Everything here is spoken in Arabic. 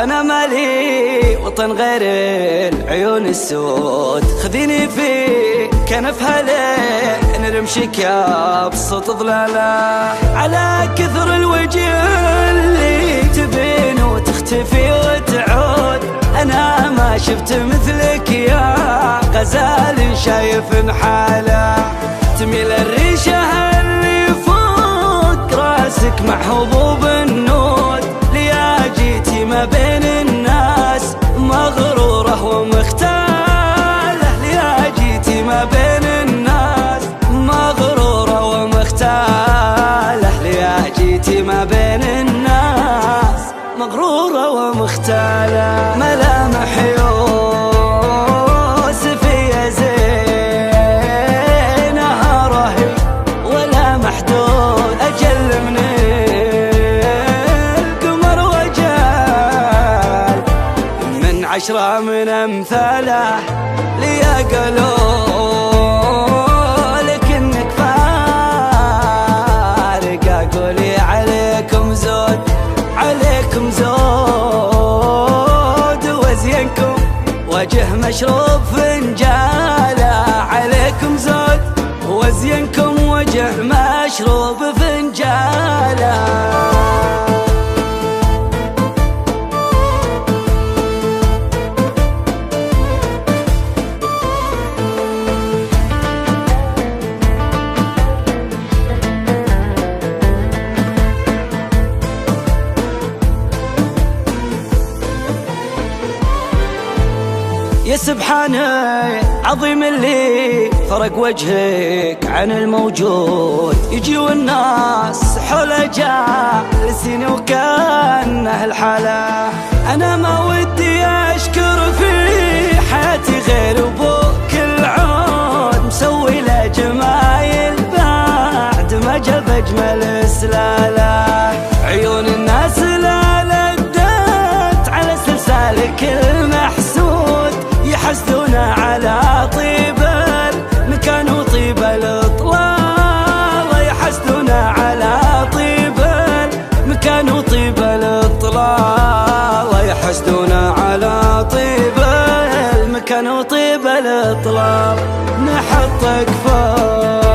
أنا مالي وطن غير العيون السود، خذيني في كنفها لين رمشك يبسط ظلاله، على كثر الوجه اللي تبين وتختفي وتعود. أنا ما شفت مثلك يا غزال شايف حاله، تميل الريشه اللي فوق راسك مع حبوب النود، ليا جيتي ما بين الناس مغروره ومختاله، ليا جيتي ما بين الناس مغروره ومختاله، ليا جيتي ما بين الناس مغروره ومختاله. ملامح يوسفية زينها رهيب ولا محدود، أجل من القمر وجال، من 10 من أمثاله. ليا قالوا لك إنك فارق، أقولي عليكم زود، عليكم زود وزينكم وجه مشروب فنجاله، عليكم زود وزينكم وجه مشروب فنجاله. يا سبحانه عظيم اللي فرق وجهك عن الموجود، يجي والناس حوله جالسين وكانه الحالة. أنا ما ودي أشكر في حياتي غير أبوك العود، مسوي له جمايل بعد ما جاب أجمل سلالة، عيون الناس لا لدت على سلسالك المحسود، يحسدونا على طيب المكان وطيب الإطلال، يحسدونا على طيب المكان وطيب الإطلال، يحسدونا على طيب المكان وطيب الإطلال. نحطك فوق